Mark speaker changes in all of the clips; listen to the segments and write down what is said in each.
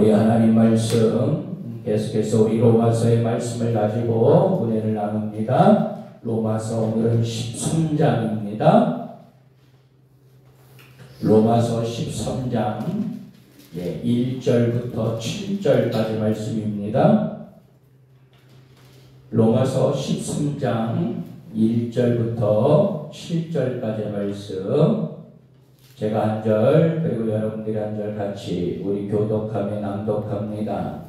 Speaker 1: 우리 하나님 말씀 계속해서 우리 로마서의 말씀을 가지고 은혜를 나눕니다. 로마서 오늘은 13장입니다. 로마서 13장 1절부터 7절까지 말씀입니다. 로마서 13장 1절부터 7절까지 말씀 제가 한 절 그리고 여러분들이 한 절 같이 우리 교독하며 낭독합니다.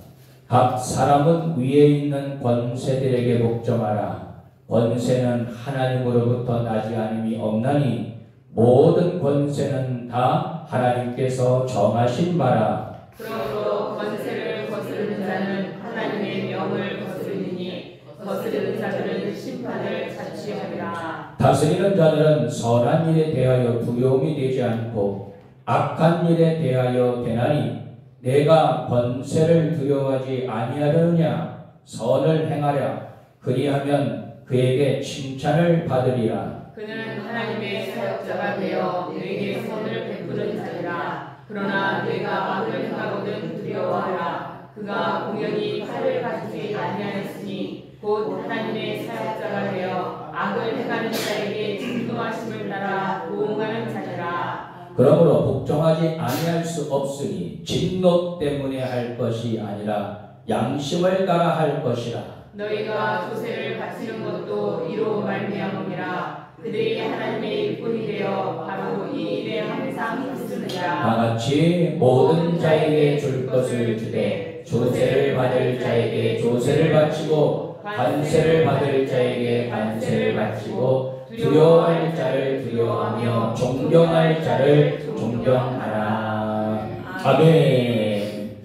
Speaker 1: 각 사람은 위에 있는 권세들에게 복종하라. 권세는 하나님으로부터 나지 않음이 없나니 모든 권세는 다 하나님께서 정하신 바라.
Speaker 2: 그러므로 권세를 거스르는 자는 하나님의 명을 거스르니 거스르는 자들은 심판을 자취하리라.
Speaker 1: 다스리는 자들은 선한 일에 대하여 두려움이 되지 않고 악한 일에 대하여 되나니 내가 권세를 두려워하지 아니하려느냐. 선을 행하랴. 그리하면 그에게 칭찬을 받으리라.
Speaker 2: 그는 하나님의 사역자가 되어 너에게 선을 베푸는 자니라. 그러나 내가 악을 행하거든 두려워하라. 그가 공연히 칼을 가지지 아니하였으니 곧 하나님의 사역자가 되어 악을 행하는 자에게 진노하심을 따라 도움하는 자니라.
Speaker 1: 그러므로 복종하지 아니할 수 없으니 진노 때문에 할 것이 아니라 양심을 따라 할 것이라.
Speaker 2: 너희가 조세를 바치는 것도 이로 말미암음이라. 그들이 하나님의 일꾼이 되어 바로 이 일에 항상 힘쓰느니라.
Speaker 1: 다같이 모든 자에게 줄 것을 주되 조세를 받을 자에게 조세를 바치고 관세를 받을 자에게 관세를 바치고 두려워할 자를 두려워하며 존경할 자를 존경하라. 아멘.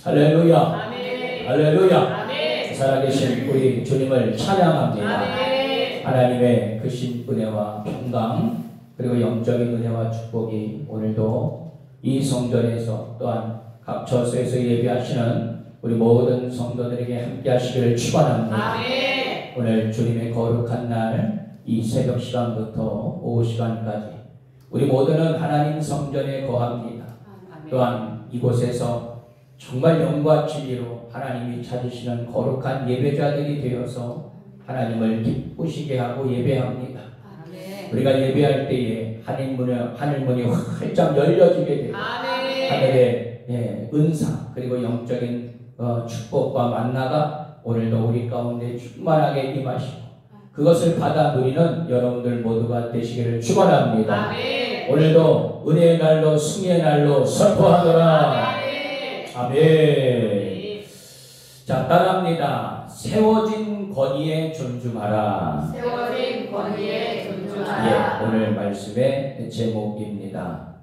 Speaker 1: 할렐루야.
Speaker 2: 아멘.
Speaker 1: 할렐루야.
Speaker 2: 아멘.
Speaker 1: 살아계신 우리 주님을 찬양합니다.
Speaker 2: 아멘.
Speaker 1: 하나님의 크신 은혜와 평강 그리고 영적인 은혜와 축복이 오늘도 이 성전에서 또한 각 처소에서 예배하시는 우리 모든 성도들에게 함께 하시기를 축원합니다.
Speaker 2: 아멘.
Speaker 1: 오늘 주님의 거룩한 날 이 새벽 시간부터 오후 시간까지 우리 모두는 하나님 성전에 거합니다. 또한 이곳에서 정말 영과 진리로 하나님이 찾으시는 거룩한 예배자들이 되어서 하나님을 기쁘시게 하고 예배합니다.
Speaker 2: 아멘.
Speaker 1: 우리가 예배할 때에 하늘 문이 활짝 열려지게 되고
Speaker 2: 아멘.
Speaker 1: 하늘의 은사 그리고 영적인 축복과 만나가 오늘도 우리 가운데 충만하게 임하시고 그것을 받아 누리는 여러분들 모두가 되시기를 축원합니다.
Speaker 2: 아멘.
Speaker 1: 오늘도 은혜의 날로 승리의 날로 선포하노라.
Speaker 2: 아멘.
Speaker 1: 아멘. 자, 따라합니다. 세워진 권위에 존중하라.
Speaker 2: 세워진 권위에 존중하라.
Speaker 1: 오늘 말씀의 제목입니다.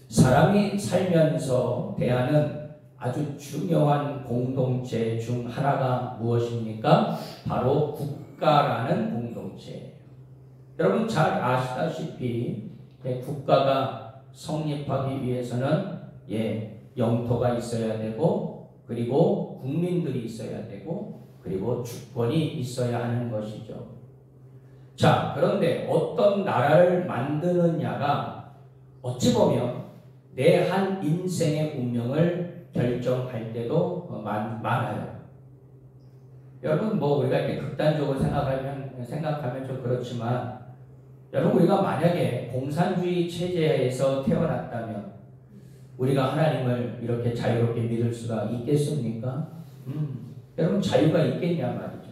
Speaker 1: 사람이 살면서 대하는 아주 중요한 공동체 중 하나가 무엇입니까? 바로 국가라는 공동체예요. 여러분 잘 아시다시피 국가가 성립하기 위해서는 영토가 있어야 되고 그리고 국민들이 있어야 되고 그리고 주권이 있어야 하는 것이죠. 자, 그런데 어떤 나라를 만드느냐가 어찌 보면 내 한 인생의 운명을 결정할 때도 많아요. 여러분 우리가 이렇게 극단적으로 생각하면 좀 그렇지만 여러분 우리가 만약에 공산주의 체제에서 태어났다면 우리가 하나님을 이렇게 자유롭게 믿을 수가 있겠습니까? 여러분 자유가 있겠냐 말이죠.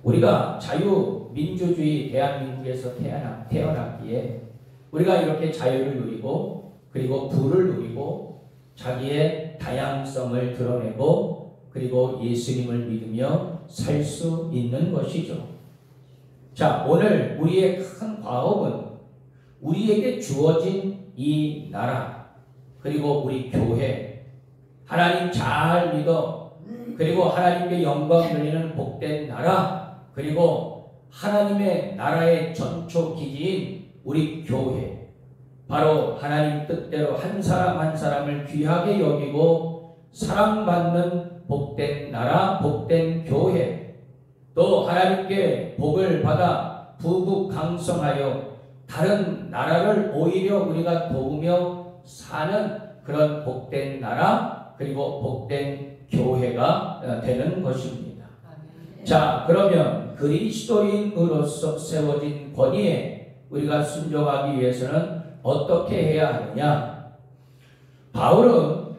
Speaker 1: 우리가 자유민주주의 대한민국에서 태어났기에 우리가 이렇게 자유를 누리고 그리고 부를 누리고 자기의 다양성을 드러내고 그리고 예수님을 믿으며 살 수 있는 것이죠. 자, 오늘 우리의 큰 과업은 우리에게 주어진 이 나라 그리고 우리 교회 하나님 잘 믿어 그리고 하나님께 영광 돌리는 복된 나라 그리고 하나님의 나라의 전초 기지인 우리 교회 바로 하나님 뜻대로 한 사람 한 사람을 귀하게 여기고 사랑받는 복된 나라, 복된 교회 또 하나님께 복을 받아 부국강성하여 다른 나라를 오히려 우리가 도우며 사는 그런 복된 나라 그리고 복된 교회가 되는 것입니다. 자, 그러면 그리스도인으로서 세워진 권위에 우리가 순종하기 위해서는 어떻게 해야 하느냐? 바울은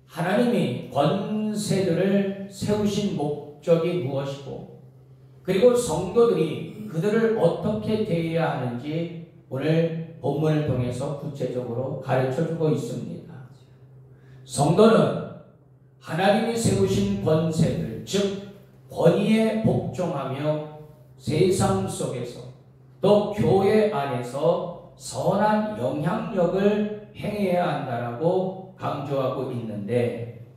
Speaker 1: 하나님이 권세들을 세우신 목적이 무엇이고 그리고 성도들이 그들을 어떻게 대해야 하는지 오늘 본문을 통해서 구체적으로 가르쳐주고 있습니다. 성도는 하나님이 세우신 권세들, 즉 권위에 복종하며 세상 속에서 또 교회 안에서 선한 영향력을 행해야 한다라고 강조하고 있는데,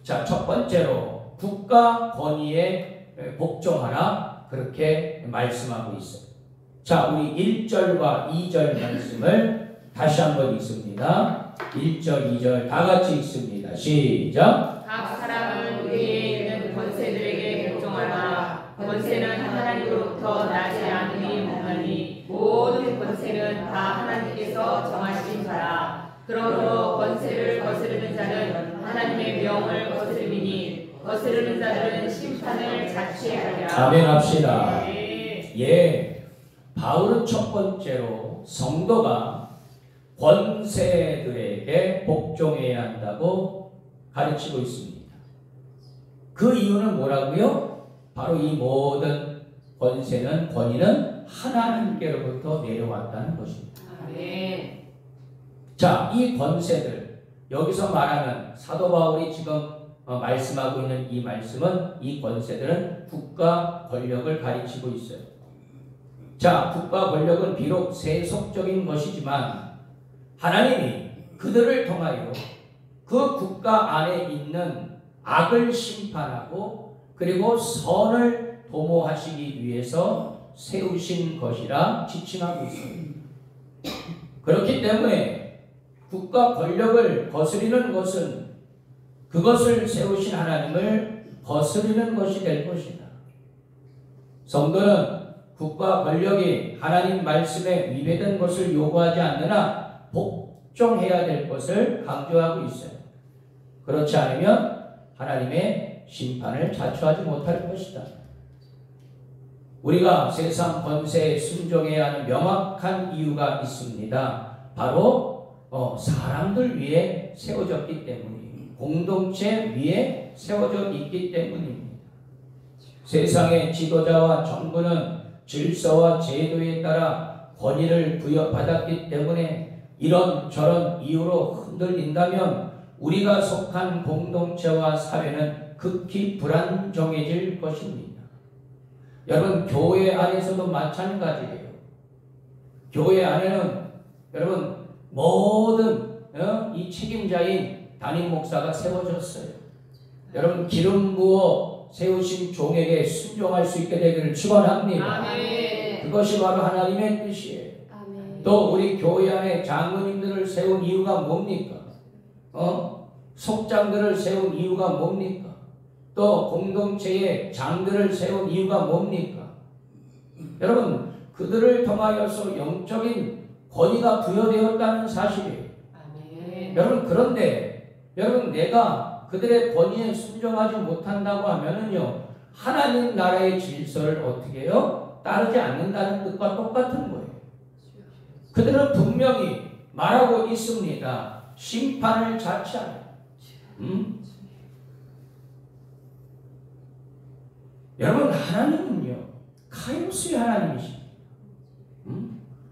Speaker 1: 자, 첫 번째로 국가 권위에 복종하라 그렇게 말씀하고 있어요. 자, 우리 1절과 2절 말씀을 다시 한번 읽습니다. 1절, 2절 다 같이 읽습니다. 시작.
Speaker 2: 각 사람은 위에 있는 권세들에게 복종하라. 권세는 하나님으로부터 나지 않으니 없나니 모든 권세는 다 하나님께서 정하신 바라. 그러므로 권세를 거스르는 자는 하나님의 명을 거스르니 거스르는 자들은 심판을 자취하리라.
Speaker 1: 아멘 합시다.
Speaker 2: 네.
Speaker 1: 예, 바울은 첫 번째로 성도가 권세들에게 복종해야 한다고 가르치고 있습니다. 그 이유는 뭐라고요? 바로 이 모든 권세는, 권위는 하나님께로부터 내려왔다는 것입니다.
Speaker 2: 아멘.
Speaker 1: 자, 이 권세들, 여기서 말하는 사도 바울이 지금 말씀하고 있는 이 말씀은, 이 권세들은 국가 권력을 가르치고 있어요. 자, 국가 권력은 비록 세속적인 것이지만 하나님이 그들을 통하여 그 국가 안에 있는 악을 심판하고 그리고 선을 도모하시기 위해서 세우신 것이라 지칭하고 있습니다. 그렇기 때문에 국가 권력을 거스리는 것은 그것을 세우신 하나님을 거스리는 것이 될 것이다. 성도는 국가 권력이 하나님 말씀에 위배된 것을 요구하지 않느나 복종해야 될 것을 강조하고 있어요. 그렇지 않으면 하나님의 심판을 자초하지 못할 것이다. 우리가 세상 권세에 순종해야 하는 명확한 이유가 있습니다. 바로 사람들 위에 세워졌기 때문이에요. 공동체 위에 세워져 있기 때문입니다. 세상의 지도자와 정부는 질서와 제도에 따라 권위를 부여받았기 때문에 이런저런 이유로 흔들린다면 우리가 속한 공동체와 사회는 극히 불안정해질 것입니다. 여러분, 교회 안에서도 마찬가지예요. 교회 안에는 여러분 모든 이 책임자인 담임 목사가 세워졌어요. 여러분, 기름 부어 세우신 종에게 순종할 수 있게 되기를 축원합니다.
Speaker 2: 아멘.
Speaker 1: 그것이 바로 하나님의 뜻이에요.
Speaker 3: 아멘.
Speaker 1: 또 우리 교회 안에 장로님들을 세운 이유가 뭡니까? 속장들을 세운 이유가 뭡니까? 또 공동체의 장들을 세운 이유가 뭡니까? 여러분, 그들을 통하여서 영적인 권위가 부여되었다는 사실이에요.
Speaker 2: 아멘.
Speaker 1: 여러분, 그런데 여러분, 내가 그들의 권위에 순종하지 못한다고 하면은요, 하나님 나라의 질서를 어떻게 해요? 따르지 않는다는 뜻과 똑같은 거예요. 그들은 분명히 말하고 있습니다. 심판을 자취하라. 여러분, 하나님은요, 카오스의 하나님이십니다.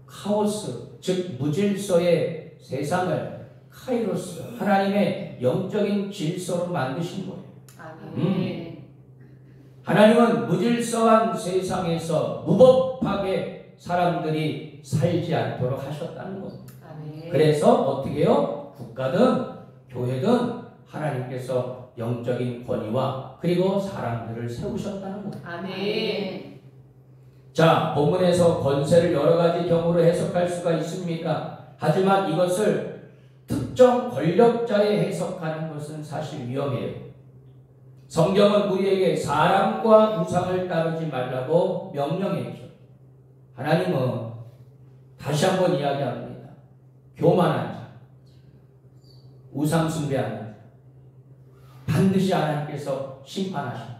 Speaker 1: 카오스, 즉 무질서의 세상을 카이로스, 하나님의 영적인 질서로 만드신 거예요.
Speaker 2: 아멘.
Speaker 1: 하나님은 무질서한 세상에서 무법하게 사람들이 살지 않도록 하셨다는 겁니다.
Speaker 2: 아멘.
Speaker 1: 그래서 어떻게 해요? 국가든 교회든 하나님께서 영적인 권위와 그리고 사람들을 세우셨다는 거예요.
Speaker 2: 아멘.
Speaker 1: 자, 본문에서 권세를 여러 가지 경우로 해석할 수가 있습니다. 하지만 이것을 특정 권력자에 해석하는 것은 사실 위험해요. 성경은 우리에게 사람과 우상을 따르지 말라고 명령했죠. 하나님은 다시 한번 이야기합니다. 교만한 자, 우상 숭배하는 자, 반드시 하나님께서 심판하십니다.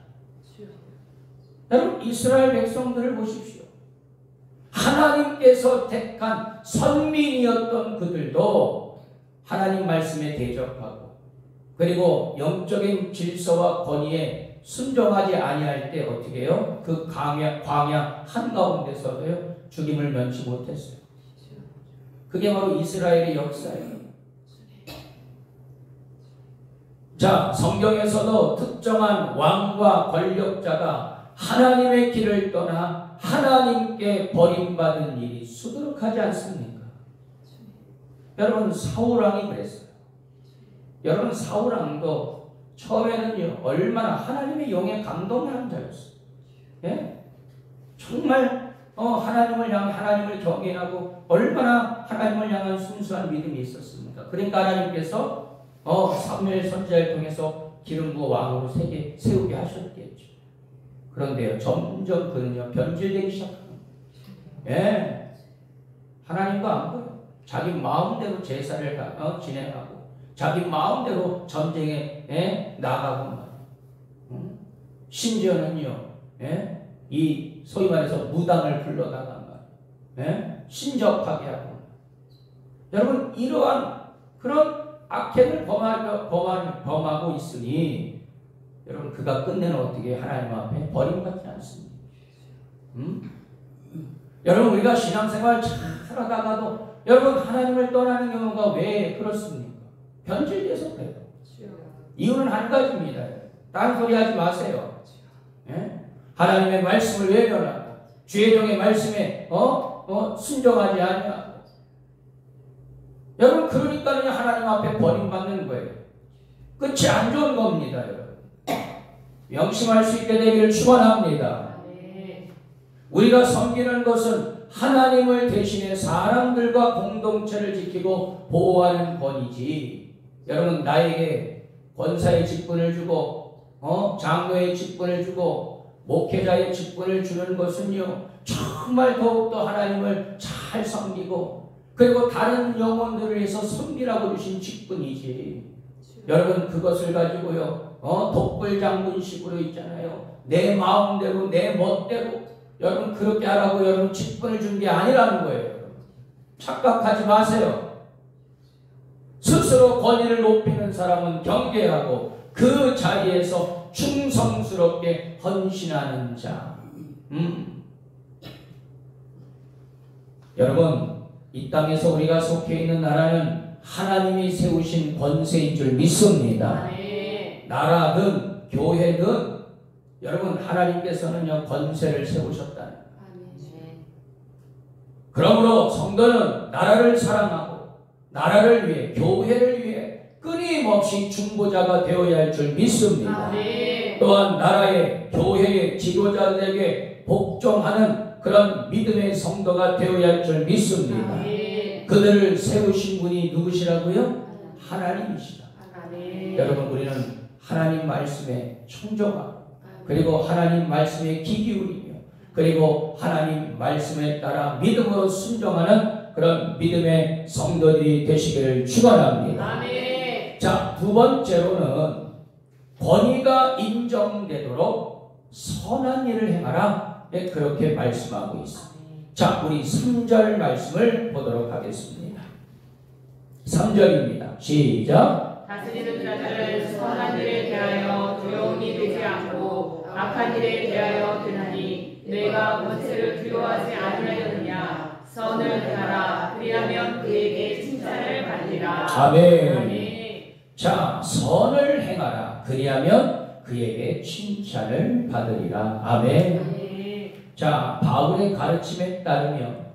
Speaker 1: 여러분 이스라엘 백성들을 보십시오. 하나님께서 택한 선민이었던 그들도 하나님 말씀에 대적하고 그리고 영적인 질서와 권위에 순종하지 아니할 때 어떻게 해요? 그 광야 한가운데서도요 죽임을 면치 못했어요. 그게 바로 이스라엘의 역사예요. 자, 성경에서도 특정한 왕과 권력자가 하나님의 길을 떠나 하나님께 버림받은 일이 수두룩하지 않습니까? 여러분 사울왕이 그랬어요. 여러분 사울왕도 처음에는요 얼마나 하나님의 영에 감동하는 자였어요. 예? 정말 하나님을 향해 하나님을 경외하고 얼마나 하나님을 향한 순수한 믿음이 있었습니까? 그러니까 하나님께서 사무엘 선지자를 통해서 기름 부어 왕으로 세우게 하셨겠죠. 그런데요 점점 그는요 변질되기 시작합니다. 예, 하나님과 안 보여. 자기 마음대로 제사를 진행하고 자기 마음대로 전쟁에 나가고 심지어는요 이 소위 말해서 무당을 불러다가 신접하게 하고 여러분 이러한 그런 악행을 범하고 있으니 여러분 그가 끝내는 어떻게 하나님 앞에 버림받지 않습니다. 여러분 우리가 신앙생활 잘 살아가다가도 여러분 하나님을 떠나는 경우가 왜 그렇습니까? 변질돼서 그래요. 이유는 한 가지입니다. 다른 소리 하지 마세요. 예? 하나님의 말씀을 외면하고 주의 종의 말씀에 순종하지 아니하고 여러분 그러니까 하나님 앞에 버림받는 거예요. 끝이 안 좋은 겁니다. 여러분 명심할 수 있게 되기를 축원합니다. 우리가 섬기는 것은 하나님을 대신해 사람들과 공동체를 지키고 보호하는 권이지 여러분 나에게 권사의 직분을 주고 장로의 직분을 주고 목회자의 직분을 주는 것은요 정말 더욱더 하나님을 잘 섬기고 그리고 다른 영혼들을 위해서 섬기라고 주신 직분이지 여러분 그것을 가지고요 독불장군식으로 있잖아요. 내 마음대로 내 멋대로 여러분 그렇게 하라고 여러분 직분을 준 게 아니라는 거예요. 착각하지 마세요. 스스로 권위를 높이는 사람은 경계하고 그 자리에서 충성스럽게 헌신하는 자. 여러분 이 땅에서 우리가 속해 있는 나라는 하나님이 세우신 권세인 줄 믿습니다. 나라든 교회든 여러분 하나님께서는요 권세를 세우셨다는 거예요. 그러므로 성도는 나라를 사랑하고 나라를 위해 교회를 위해 끊임없이 중보자가 되어야 할 줄 믿습니다. 또한 나라의 교회의 지도자들에게 복종하는 그런 믿음의 성도가 되어야 할 줄 믿습니다. 그들을 세우신 분이 누구시라고요? 하나님이시다. 여러분 우리는 하나님 말씀에 충정하고 그리고 하나님 말씀에 귀 기울이며 그리고 하나님 말씀에 따라 믿음으로 순종하는 그런 믿음의 성도들이 되시기를 축원합니다. 자, 두 번째로는 권위가 인정되도록 선한 일을 행하라. 네, 그렇게 말씀하고 있습니다. 자, 우리 3절 말씀을 보도록 하겠습니다. 3절입니다. 시작.
Speaker 2: 다스리는 자들은 선한 일에 대하여 두려움이 되지 않고 악한 일에 대하여 드나니 내가 권세를 두려워하지 아니하였느냐. 선을 행하라. 그리하면 그에게 칭찬을 받으리라.
Speaker 1: 아멘. 자, 선을 행하라. 그리하면 그에게 칭찬을 받으리라. 아멘. 자, 바울의 가르침에 따르면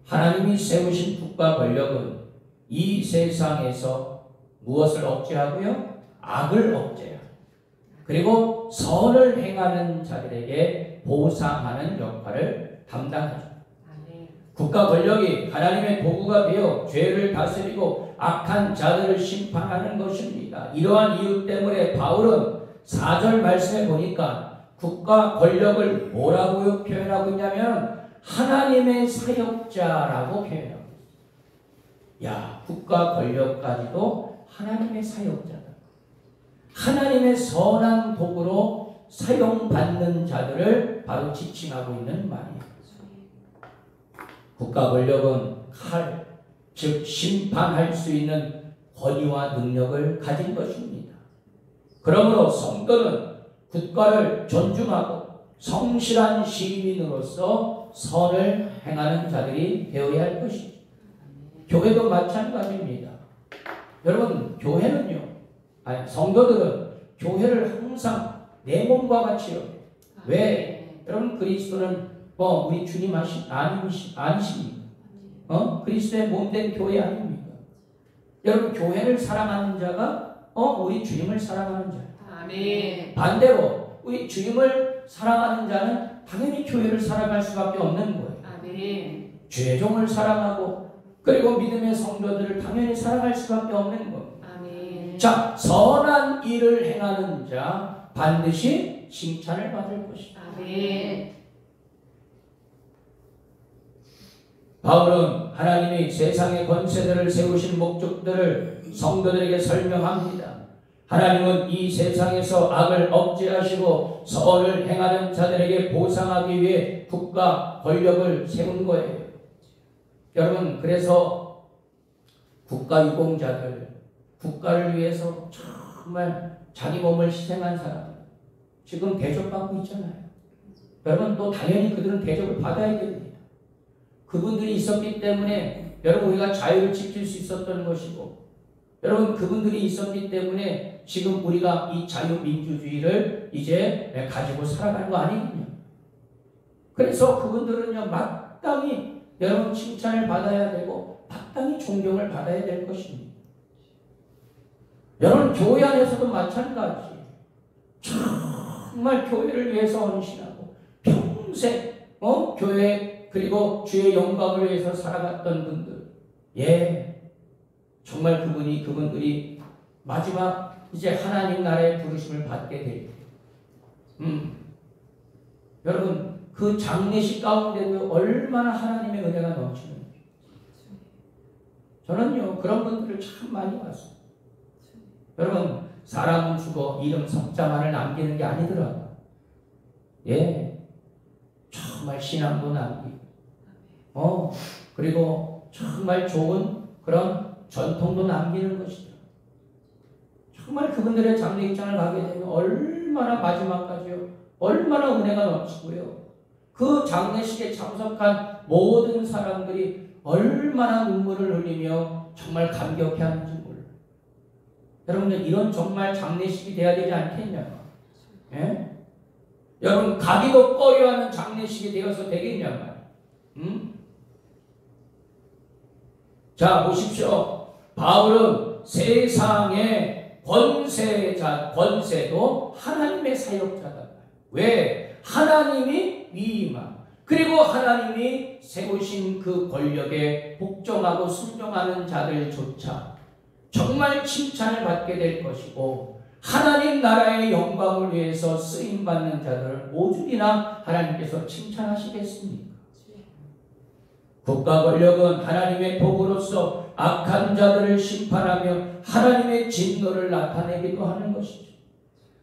Speaker 1: 하나님이 세우신 국가 권력은 이 세상에서 무엇을 억제하고요? 악을 억제하고 그리고 선을 행하는 자들에게 보상하는 역할을 담당하죠. 국가 권력이 하나님의 도구가 되어 죄를 다스리고 악한 자들을 심판하는 것입니다. 이러한 이유 때문에 바울은 4절 말씀에 보니까 국가 권력을 뭐라고 표현하고 있냐면 하나님의 사역자라고 표현하고 있어요. 야, 국가 권력까지도 하나님의 사역자다. 하나님의 선한 도구로 사용받는 자들을 바로 지칭하고 있는 말이에요. 국가 권력은 칼, 즉 심판할 수 있는 권위와 능력을 가진 것입니다. 그러므로 성도는 국가를 존중하고 성실한 시민으로서 선을 행하는 자들이 되어야 할 것이죠. 교회도 마찬가지입니다. 여러분, 교회는요, 성도들은 교회를 항상 내 몸과 같이 여겨요. 왜? 여러분, 그리스도는 우리 주님 아니십니까? 그리스도의 몸된 교회 아닙니까? 여러분, 교회를 사랑하는 자가 우리 주님을 사랑하는 자예요.
Speaker 2: 아멘.
Speaker 1: 반대로 우리 주님을 사랑하는 자는 당연히 교회를 사랑할 수밖에 없는 거예요.
Speaker 2: 아멘.
Speaker 1: 주의 종을 사랑하고 그리고 믿음의 성도들을 당연히 사랑할 수밖에 없는 거예요.
Speaker 2: 아멘.
Speaker 1: 자, 선한 일을 행하는 자 반드시 칭찬을 받을 것이다.
Speaker 2: 아멘.
Speaker 1: 바울은 하나님이 세상의 권세들을 세우신 목적들을 성도들에게 설명합니다. 하나님은 이 세상에서 악을 억제하시고 선을 행하는 자들에게 보상하기 위해 국가 권력을 세운 거예요. 여러분, 그래서 국가 유공자들, 국가를 위해서 정말 자기 몸을 희생한 사람 지금 대접받고 있잖아요. 여러분, 또 당연히 그들은 대접을 받아야 됩니다. 그분들이 있었기 때문에 여러분 우리가 자유를 지킬 수 있었던 것이고, 여러분 그분들이 있었기 때문에 지금 우리가 이 자유민주주의를 이제 가지고 살아가는 거 아니군요. 그래서 그분들은요 마땅히 여러분 칭찬을 받아야 되고 마땅히 존경을 받아야 될 것입니다. 여러분 교회 안에서도 마찬가지. 정말 교회를 위해서 헌신하고 평생 교회 그리고 주의 영광을 위해서 살아갔던 분들, 정말 그분들이 마지막 이제 하나님 나라의 부르심을 받게 될 여러분 그 장례식 가운데도 얼마나 하나님의 은혜가 넘치는지. 저는요 그런 분들을 참 많이 봤어요. 여러분 사람은 죽어 이름 석자만을 남기는 게 아니더라고요. 정말 신앙도 남기고 그리고 정말 좋은 그런 전통도 남기는 것이죠. 정말 그분들의 장례식장을 가게 되면 얼마나 마지막까지요 얼마나 은혜가 넘치고요 그 장례식에 참석한 모든 사람들이 얼마나 눈물을 흘리며 정말 감격해하는지 몰라요. 여러분들 이런 정말 장례식이 돼야 되지 않겠냐고. 여러분 가기도 꺼려하는 장례식이 되어서 되겠냐고. 자 보십시오. 바울은 세상의 권세도 하나님의 사역자다. 왜? 하나님이 위임함 그리고 하나님이 세우신 그 권력에 복종하고 순종하는 자들조차 정말 칭찬을 받게 될 것이고 하나님 나라의 영광을 위해서 쓰임받는 자들을 오죽이나 하나님께서 칭찬하시겠습니까? 국가 권력은 하나님의 도구로서 악한 자들을 심판하며 하나님의 진노를 나타내기도 하는 것이죠.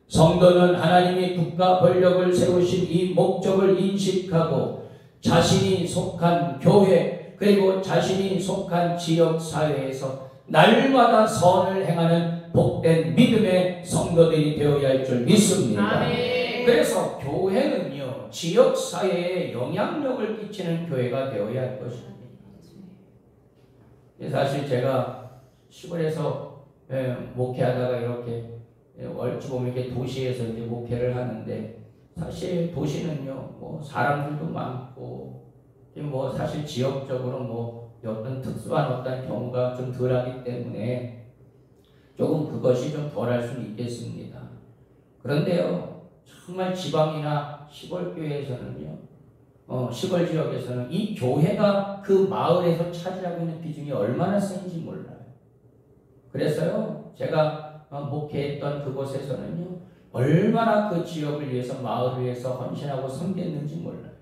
Speaker 1: 성도는 하나님이 국가 권력을 세우신 이 목적을 인식하고 자신이 속한 교회 그리고 자신이 속한 지역사회에서 날마다 선을 행하는 복된 믿음의 성도들이 되어야 할 줄 믿습니다.
Speaker 2: 아멘.
Speaker 1: 그래서 교회는요 지역사회에 영향력을 끼치는 교회가 되어야 할 것입니다. 사실 제가 시골에서 목회하다가 이렇게 얼추 보면 이렇게 도시에서 이제 목회를 하는데 사실 도시는요 뭐 사람들도 많고 뭐 사실 지역적으로 뭐 어떤 특수한 어떤 경우가 좀 덜하기 때문에 조금 그것이 좀 덜할 수는 있겠습니다. 그런데요 정말 지방이나 시골 교회에서는요 시골 지역에서는 이 교회가 그 마을에서 차지하고 있는 비중이 얼마나 센지 몰라요. 그래서요 제가 목회했던 그곳에서는요 얼마나 그 지역을 위해서 마을을 위해서 헌신하고 섬겼는지 몰라요.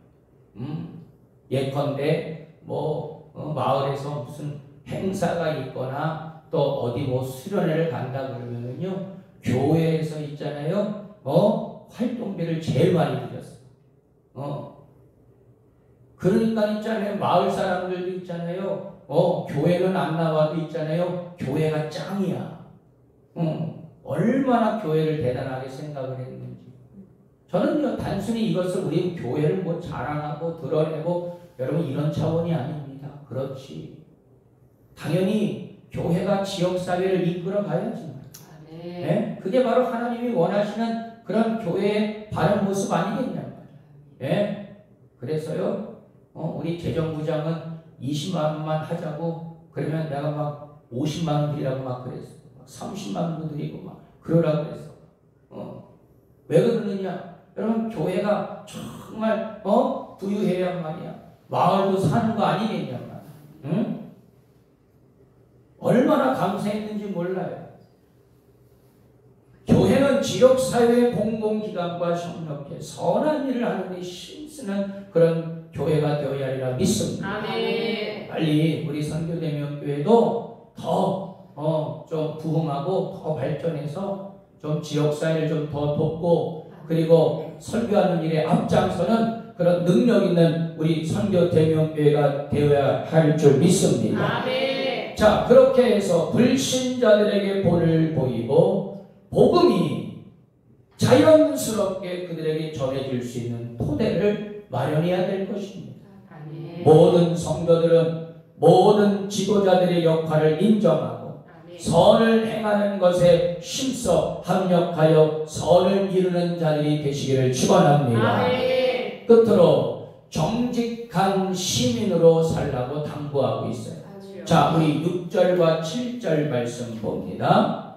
Speaker 1: 예컨대 뭐 마을에서 무슨 행사가 있거나 또 어디 뭐 수련회를 간다 그러면은요, 교회에서 있잖아요, 활동비를 제일 많이 들였어. 그러니까 있잖아요, 마을 사람들도 있잖아요, 교회는 안 나와도 있잖아요, 교회가 짱이야. 얼마나 교회를 대단하게 생각을 했는지. 저는요, 단순히 이것을 우리 교회를 뭐 자랑하고 드러내고 여러분 이런 차원이 아닙니다. 그렇지. 당연히 교회가 지역사회를 이끌어 가야지. 네? 그게 바로 하나님이 원하시는 그런 교회의 바른 모습 아니겠냐. 네? 그래서요, 우리 재정부장은 20만 원만 하자고 그러면 내가 막 50만 원 드리라고 막 그랬어. 30만 원도 드리고 막 그러라고 그랬어. 왜 그러느냐? 여러분 교회가 정말 부유해야 말이야. 마을도 사는 거 아니겠냐 말이야. 응? 얼마나 감사했는지 몰라요. 교회는 지역사회의 공공기관과 협력해 선한 일을 하는 데 힘쓰는 그런 교회가 되어야 하리라 믿습니다.
Speaker 2: 아멘.
Speaker 1: 빨리 우리 선교대명교회도 더 좀 부흥하고 더 발전해서 좀 지역사회를 좀 더 돕고 그리고 설교하는 일에 앞장서는 그런 능력 있는 우리 선교대명교회가 되어야 할 줄 믿습니다.
Speaker 2: 아멘.
Speaker 1: 자, 그렇게 해서 불신자들에게 본을 보이고 복음이 자연스럽게 그들에게 전해질 수 있는 토대를 마련해야 될 것입니다.
Speaker 2: 아멘.
Speaker 1: 모든 성도들은 모든 지도자들의 역할을 인정하고 선을 행하는 것에 힘써 합력하여 선을 이루는 자들이 되시기를 축원합니다.
Speaker 2: 아멘.
Speaker 1: 끝으로 정직한 시민으로 살라고 당부하고 있어요. 자, 우리 6절과 7절 말씀 봅니다.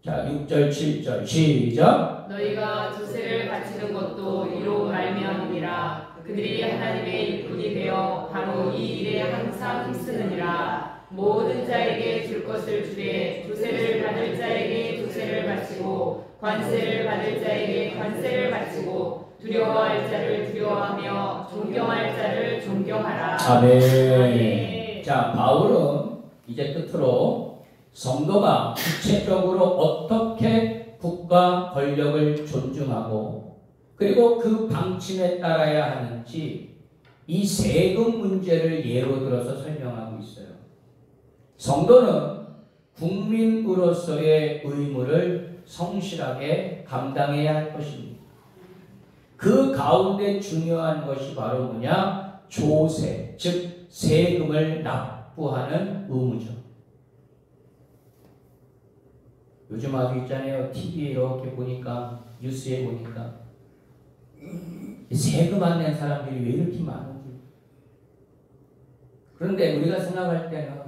Speaker 1: 자, 6절 7절 시작.
Speaker 2: 너희가 조세를 바치는 것도 이로 말미암으니라. 그들이 하나님의 일꾼이 되어 바로 이 일에 항상 힘쓰느니라. 모든 자에게 줄 것을 주되 조세를 받을 자에게 조세를 바치고 관세를 받을 자에게 관세를 바치고 두려워할 자를 두려워하며 존경할 자를 존경하라.
Speaker 1: 아멘.
Speaker 2: 아멘.
Speaker 1: 자, 바울은 이제 끝으로 성도가 구체적으로 어떻게 국가 권력을 존중하고 그리고 그 방침에 따라야 하는지 이 세금 문제를 예로 들어서 설명하고 있어요. 성도는 국민으로서의 의무를 성실하게 감당해야 할 것입니다. 그 가운데 중요한 것이 바로 뭐냐? 조세, 즉 세금을 납부하는 의무죠. 요즘 아주 있잖아요. TV에 이렇게 보니까 뉴스에 보니까 세금 안 낸 사람들이 왜 이렇게 많은지. 그런데 우리가 생각할 때는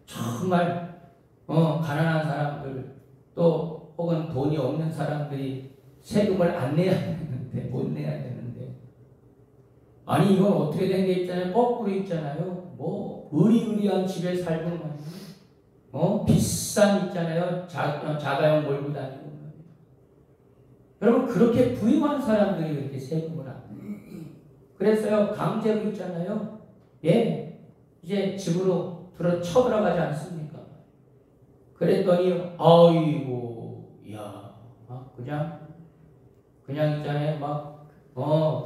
Speaker 1: 정말 가난한 사람들 또 혹은 돈이 없는 사람들이 세금을 안 내야 되는데 못 내야 되는데 아니 이건 어떻게 된 게 있잖아요. 거꾸로 있잖아요. 뭐 의리의리한 집에 살고 말이에요. 비싼 있잖아요. 자가용 몰고 다니고 여러분 그렇게 부유한 사람들이 그렇게 세금을 안 내요. 그래서요 강제로 있잖아요. 예, 이제 집으로 쳐들어가지 않습니까? 그랬더니 아이고 야 그냥 있잖아요. 막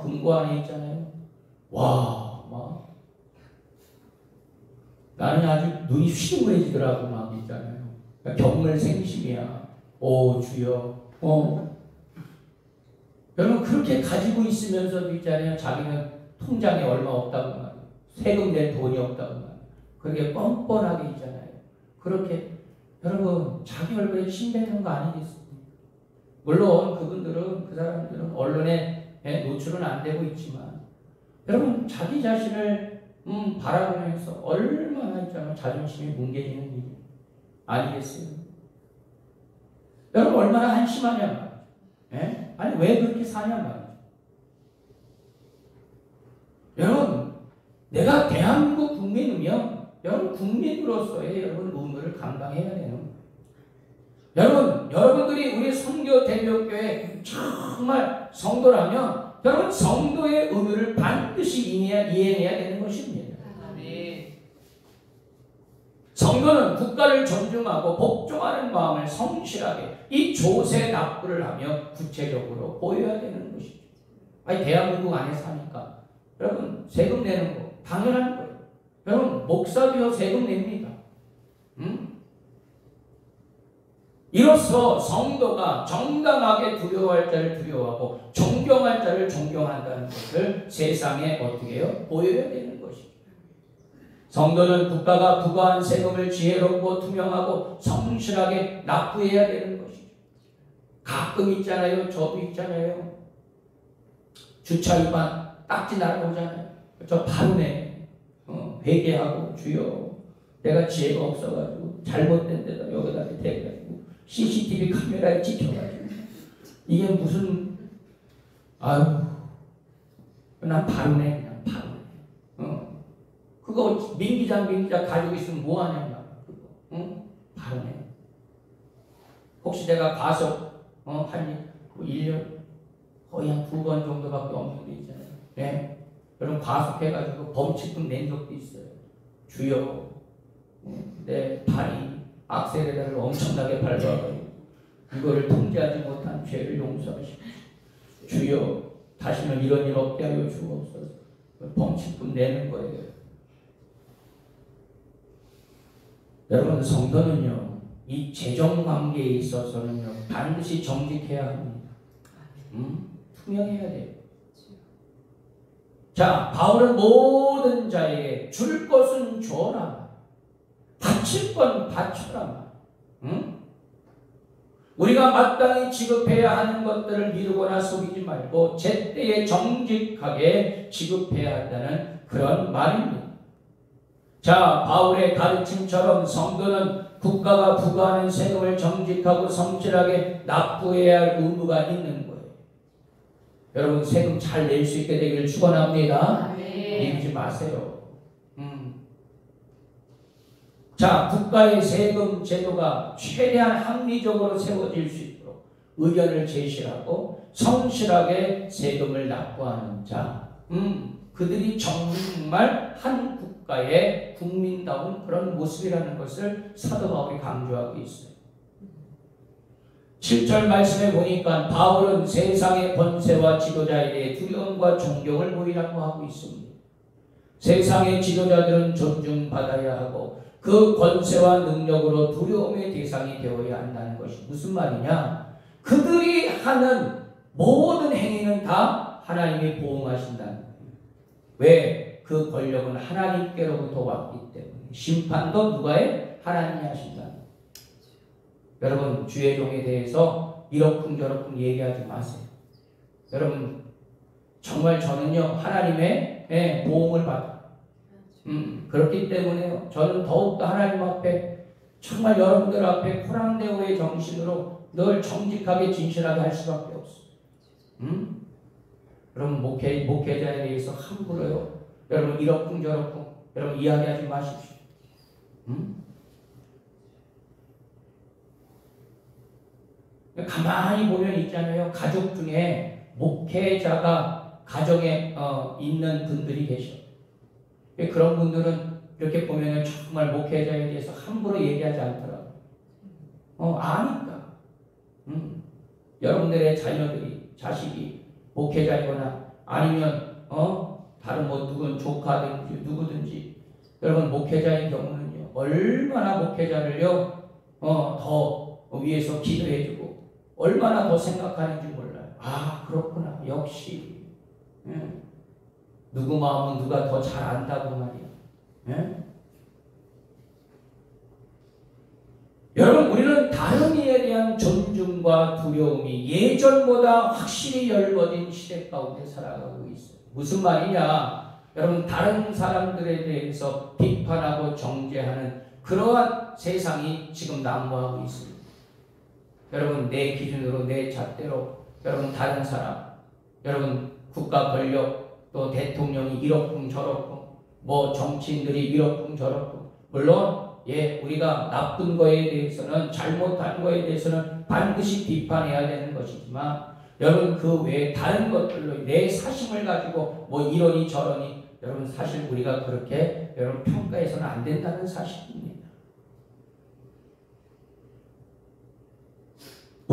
Speaker 1: 금고 안에 있잖아요. 와 막 나는 아주 눈이 휘둥그레지더라고 막 있잖아요. 경물생심이야. 오 주여. 여러분 그렇게 가지고 있으면서도 있잖아요. 자기는 통장에 얼마 없다고 말이에요. 세금 낼 돈이 없다고 말이에요. 그렇게 뻔뻔하게 있잖아요. 그렇게 여러분 자기 얼굴에 침 뱉는 거 아니겠습니까? 물론 그분들은 그 사람들은 언론에 노출은 안 되고 있지만 여러분 자기 자신을 바라보면서 얼마나 있잖아요. 자존심이 뭉개지는 일이 아니겠어요? 여러분 얼마나 한심하냐 말이에요. 아니 왜 그렇게 사냐 말이에요. 여러분 내가 대한민국 국민이면 여러분 국민으로서의 여러분 의무를 감당해야 되는 여러분들이 우리 선교대명교회 정말 성도라면 여러분 성도의 의무를 반드시 이행해야 되는 것입니다. 성도는 국가를 존중하고 복종하는 마음을 성실하게 이 조세 납부를 하며 구체적으로 보여야 되는 것이죠. 아니 대한민국 안에 사니까 여러분 세금 내는 거 당연한 거예요. 여러분 목사도요 세금 냅니다. 이로써 성도가 정당하게 두려워할 자를 두려워하고 존경할 자를 존경한다는 것을 세상에 어떻게 해요? 보여야 되는 것이죠. 성도는 국가가 부과한 세금을 지혜롭고 투명하고 성실하게 납부해야 되는 것이죠. 가끔 있잖아요. 저도 있잖아요. 주차 위반 딱지 날아오잖아요. 저 바로 내 회개하고 주여 내가 지혜가 없어가지고 잘못된 데다 여기다 대가지고 CCTV 카메라에 찍혀가지고 이게 무슨 아유 난 바로 내 그냥 바로 내 그거 민기장 가지고 있으면 뭐하냐 그거 바로 내 혹시 내가 과속 한 1년 거의 한 2번 정도밖에 없는 게 있잖아요. 네? 여러분 과속해가지고 범칙금 낸 적도 있어요. 주여 내 발이 악셀레다를 엄청나게 밟아가지고 이거를 통제하지 못한 죄를 용서하시고 주여 다시는 이런 일 없게 하여 주옵소서. 범칙금 내는 거예요. 여러분 성도는요 이 재정 관계에 있어서는요 반드시 정직해야 합니다. 투명해야 돼요. 자 바울은 모든 자에게 줄 것은 줘라. 바칠 건 바쳐라. 우리가 마땅히 지급해야 하는 것들을 미루거나 속이지 말고 제때에 정직하게 지급해야 한다는 그런 말입니다. 자 바울의 가르침처럼 성도는 국가가 부과하는 세금을 정직하고 성실하게 납부해야 할 의무가 있는 거예요. 여러분 세금 잘 낼 수 있게 되기를 축원합니다. 잊지 마세요. 자, 국가의 세금 제도가 최대한 합리적으로 세워질 수 있도록 의견을 제시하고 성실하게 세금을 납부하는 자, 그들이 정말 한 국가의 국민다운 그런 모습이라는 것을 사도 바울이 강조하고 있어요. 7절 말씀에 보니까 바울은 세상의 권세와 지도자에 대해 두려움과 존경을 보이라고 하고 있습니다. 세상의 지도자들은 존중받아야 하고 그 권세와 능력으로 두려움의 대상이 되어야 한다는 것이 무슨 말이냐? 그들이 하는 모든 행위는 다 하나님이 보응하신다는 거예요. 왜? 그 권력은 하나님께로부터 왔기 때문에 심판도 누가 해? 하나님이 하신다는 거예요. 여러분 주의 종에 대해서 이러쿵저러쿵 얘기하지 마세요. 여러분 정말 저는요 하나님의 보응을 받아요. 그렇기 때문에 저는 더욱더 하나님 앞에 정말 여러분들 앞에 코랑데오의 정신으로 늘 정직하게 진실하게 할 수밖에 없어요. 여러분 목회자에 대해서 함부로요 여러분 이러쿵저러쿵 여러분 이야기하지 마십시오. 가만히 보면 있잖아요. 가족 중에 목회자가 가정에 있는 분들이 계셔. 그런 분들은 이렇게 보면 정말 목회자에 대해서 함부로 얘기하지 않더라고요. 아니까. 여러분들의 자식이 목회자이거나 아니면 다른 누군 조카든지 누구든지 여러분 목회자인 경우는요 얼마나 목회자를요 더 위해서 기도해주고 얼마나 더 생각하는지 몰라요. 아 그렇구나 역시 누구 마음은 누가 더 잘 안다고 말이야. 여러분 우리는 다른 이에 대한 존중과 두려움이 예전보다 확실히 열거진 시대 가운데 살아가고 있어요. 무슨 말이냐? 여러분 다른 사람들에 대해서 비판하고 정죄하는 그러한 세상이 지금 난무하고 있습니다. 여러분 내 기준으로 내 잣대로 여러분 다른 사람 여러분 국가 권력 또 대통령이 이러쿵 저러쿵 뭐 정치인들이 이러쿵 저러쿵 물론 우리가 나쁜 거에 대해서는 잘못한 거에 대해서는 반드시 비판해야 되는 것이지만 여러분 그 외에 다른 것들로 내 사심을 가지고 뭐 이러니 저러니 여러분 사실 우리가 그렇게 여러분 평가해서는 안 된다는 사실입니다.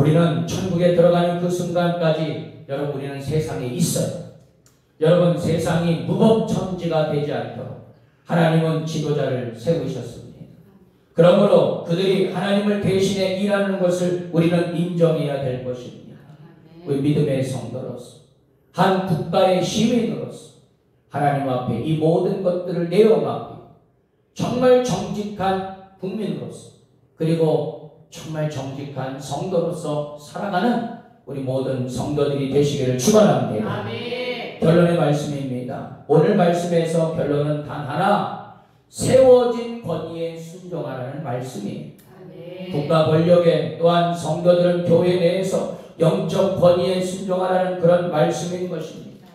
Speaker 1: 우리는 천국에 들어가는 그 순간까지 여러분 우리는 세상에 있어요. 여러분 세상이 무법천지가 되지 않도록 하나님은 지도자를 세우셨습니다. 그러므로 그들이 하나님을 대신해 일하는 것을 우리는 인정해야 될 것입니다. 우리 믿음의 성도로서 한 국가의 시민으로서 하나님 앞에 이 모든 것들을 내어맡기고 정말 정직한 국민으로서 그리고 정말 정직한 성도로서 살아가는 우리 모든 성도들이 되시기를 축원합니다. 결론의 말씀입니다. 오늘 말씀에서 결론은 단 하나, 세워진 권위에 순종하라는 말씀이에요. 국가 권력에 또한 성도들은 교회 내에서 영적 권위에 순종하라는 그런 말씀인 것입니다.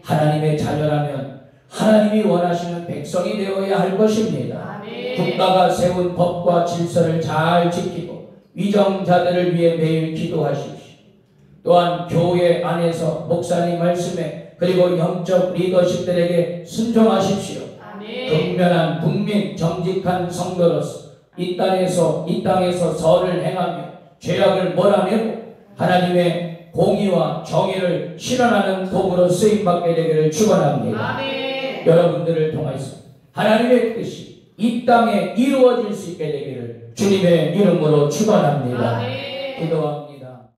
Speaker 1: 하나님의 자녀라면 하나님이 원하시는 백성이 되어야 할 것입니다. 국가가 세운 법과 질서를 잘 지키고 위정자들을 위해 매일 기도하십시오. 또한 교회 안에서 목사님 말씀에 그리고 영적 리더십들에게 순종하십시오. 극면한 국민 정직한 성도로서 이 땅에서 선을 행하며 죄악을 몰아내고 하나님의 공의와 정의를 실현하는 도구로 쓰임받게 되기를 축원합니다. 여러분들을 통해서 하나님의 뜻이 이 땅에 이루어질 수 있게 되기를 주님의 이름으로 축원합니다. 기도합니다.